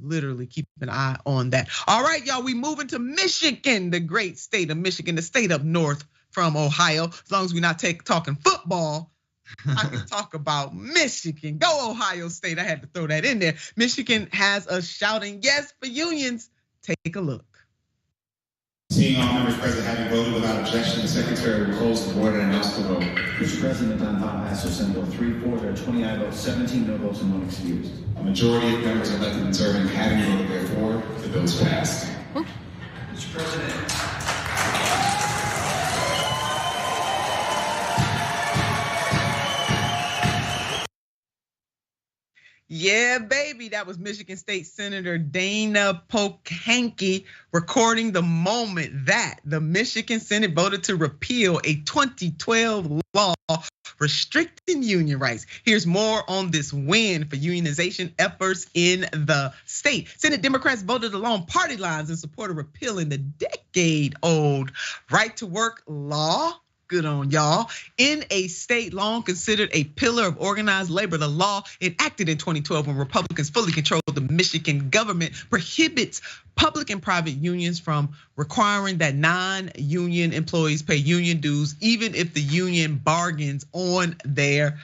Literally keep an eye on that. All right, y'all, we moving to Michigan, the great state of Michigan, the state up north from Ohio. As long as we're not talking football, I can talk about Michigan. Go Ohio State, I had to throw that in there. Michigan has us shouting yes for unions. Take a look. Seeing all members present having voted without objection, the secretary will close the board and announce the vote. Mr. President, on vote passes Senate Bill 3-4. There are 20 aye votes, 17 no votes, and 1 excused. A majority of members elected and serving having voted therefore, the bill is passed. Mr. President. Yeah, baby, that was Michigan State Senator Dana Pohanke recording the moment that the Michigan Senate voted to repeal a 2012 law restricting union rights. Here's more on this win for unionization efforts in the state. Senate Democrats voted along party lines in support of repealing the decade-old right-to-work law. Good on y'all. In a state long considered a pillar of organized labor, the law enacted in 2012 when Republicans fully controlled the Michigan government prohibits public and private unions from requiring that non-union employees pay union dues, even if the union bargains on their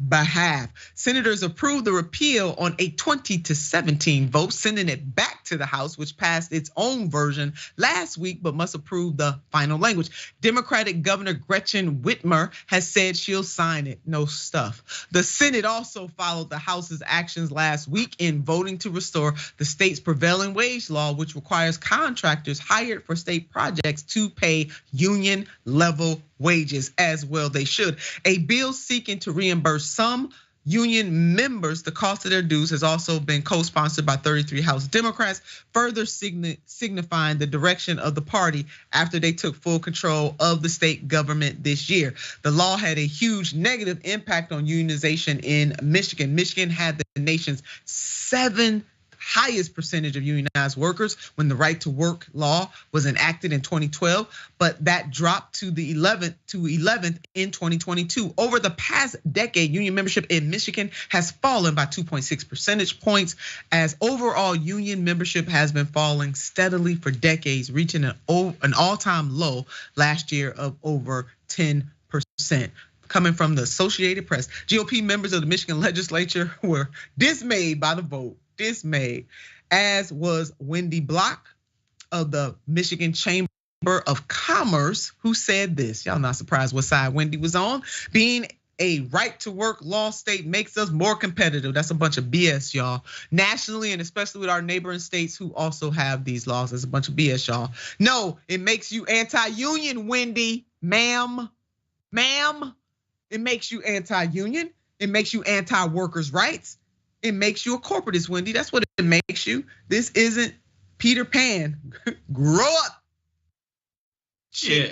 behalf. Senators approved the repeal on a 20-17 vote, sending it back to the House, which passed its own version last week, but must approve the final language. Democratic Governor Gretchen Whitmer has said she'll sign it. No stuff. The Senate also followed the House's actions last week in voting to restore the state's prevailing wage law, which requires contractors hired for state projects to pay union level wages, as well they should. A bill seeking to reimburse some union members the cost of their dues has also been co-sponsored by 33 House Democrats, further signifying the direction of the party after they took full control of the state government this year. The law had a huge negative impact on unionization in Michigan. Michigan had the nation's 7th highest percentage of unionized workers when the right to work law was enacted in 2012, but that dropped to the 11th in 2022. Over the past decade, union membership in Michigan has fallen by 2.6 percentage points, as overall union membership has been falling steadily for decades, reaching an all-time low last year of over 10%. Coming from the Associated Press, GOP members of the Michigan legislature were dismayed by the vote. Dismayed, as was Wendy Block of the Michigan Chamber of Commerce, who said this. Y'all not surprised what side Wendy was on. Being a right to work law state makes us more competitive. That's a bunch of BS, y'all. Nationally, and especially with our neighboring states who also have these laws, that's a bunch of BS, y'all. No, it makes you anti-union, Wendy, ma'am. It makes you anti-union. It makes you anti-workers' rights. It makes you a corporatist, Wendy. That's what it makes you. This isn't Peter Pan. Grow up. Yeah.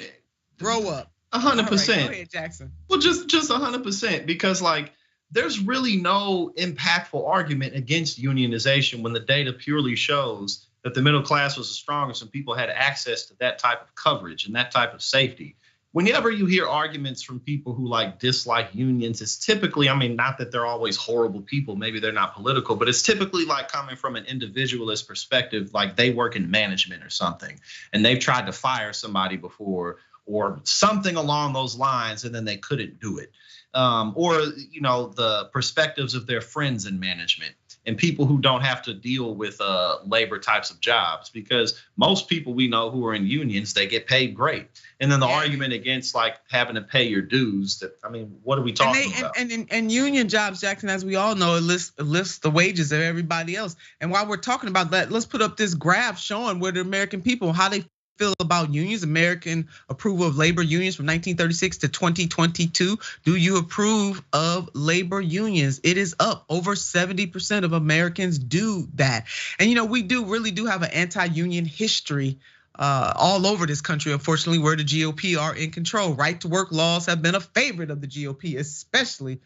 Grow up. 100%. Right, go ahead, Jackson. Well, just 100%, because like there's really no impactful argument against unionization when the data purely shows that the middle class was the strongest and people had access to that type of coverage and that type of safety. Whenever you hear arguments from people who like dislike unions, it's typically, I mean, not that they're always horrible people, maybe they're not political, but it's typically like coming from an individualist perspective, like they work in management or something, and they've tried to fire somebody before, or something along those lines, and then they couldn't do it. Or the perspectives of their friends in management and people who don't have to deal with labor types of jobs, because most people we know who are in unions, they get paid great. And then the argument against like having to pay your dues, what are we talking about? And union jobs, Jackson, as we all know, it lists the wages of everybody else. And while we're talking about that, let's put up this graph showing where the American people, how they feel about unions, American approval of labor unions from 1936 to 2022. Do you approve of labor unions? It is up. Over 70% of Americans do that. And we really do have an anti-union history all over this country, unfortunately, where the GOP are in control. Right to work laws have been a favorite of the GOP, especially.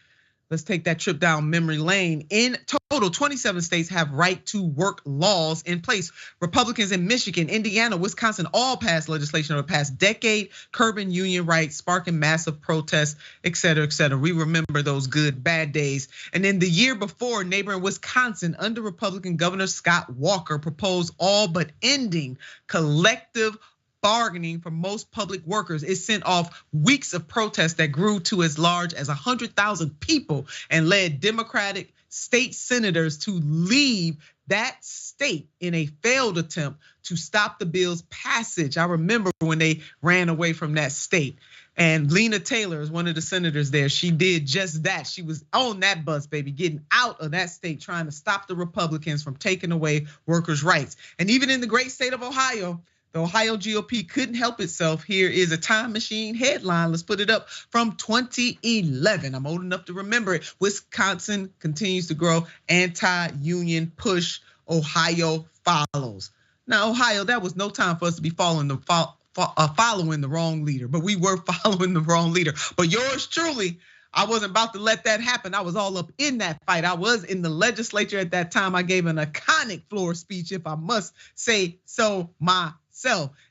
Let's take that trip down memory lane. In total, 27 states have right to work laws in place. Republicans in Michigan, Indiana, Wisconsin all passed legislation over the past decade, curbing union rights, sparking massive protests, et cetera, et cetera. We remember those good, bad days. And then the year before, neighboring Wisconsin, under Republican Governor Scott Walker, proposed all but ending collective bargaining for most public workers. It sent off weeks of protests that grew to as large as 100,000 people and led Democratic state senators to leave that state in a failed attempt to stop the bill's passage. I remember when they ran away from that state. And Lena Taylor is one of the senators there. She did just that. She was on that bus, baby, getting out of that state, trying to stop the Republicans from taking away workers' rights. And even in the great state of Ohio, the Ohio GOP couldn't help itself. Here is a time machine headline. Let's put it up from 2011. I'm old enough to remember it. Wisconsin continues to grow. Anti-union push. Ohio follows. Now, Ohio, that was no time for us to be following the wrong leader, but we were following the wrong leader. But yours truly, I wasn't about to let that happen. I was all up in that fight. I was in the legislature at that time. I gave an iconic floor speech, if I must say so myself.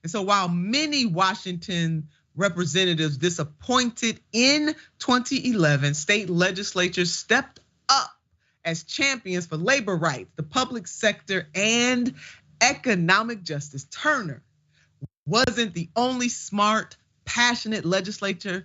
And so while many Washington representatives disappointed in 2011, state legislatures stepped up as champions for labor rights, the public sector, and economic justice. Turner wasn't the only smart, passionate legislator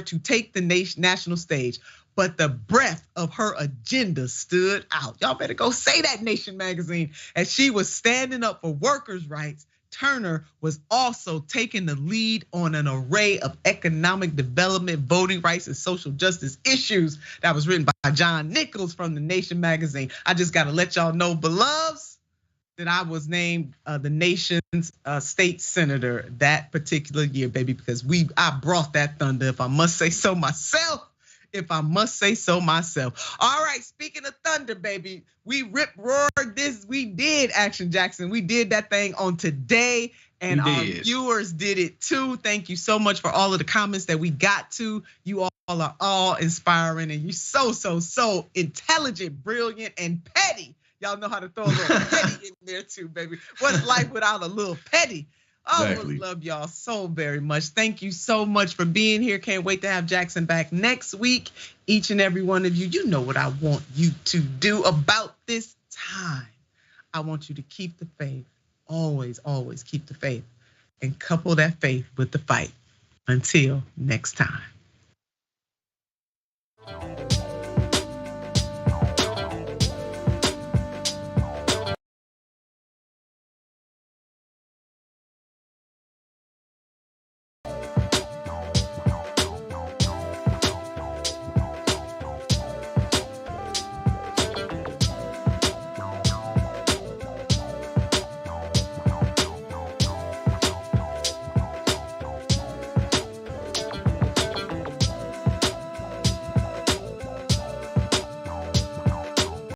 to take the national stage, but the breadth of her agenda stood out. Y'all better go say that, Nation magazine. As she was standing up for workers' rights, Turner was also taking the lead on an array of economic development, voting rights, and social justice issues. That was written by John Nichols from the Nation magazine. I just gotta let y'all know, beloveds, that I was named the nation's state senator that particular year, baby, because I brought that thunder, if I must say so myself. All right, speaking of thunder, baby, we rip-roared this. We did, Action Jackson. We did that thing on Today, and our viewers did it too. Thank you so much for all of the comments that we got to. You all are all inspiring, and you're so intelligent, brilliant, and petty. Y'all know how to throw a little petty in there too, baby. What's life without a little petty? Oh, exactly. Love y'all so very much. Thank you so much for being here. Can't wait to have Jackson back next week. Each and every one of you, you know what I want you to do about this time. I want you to keep the faith. Always keep the faith, and couple that faith with the fight. Until next time.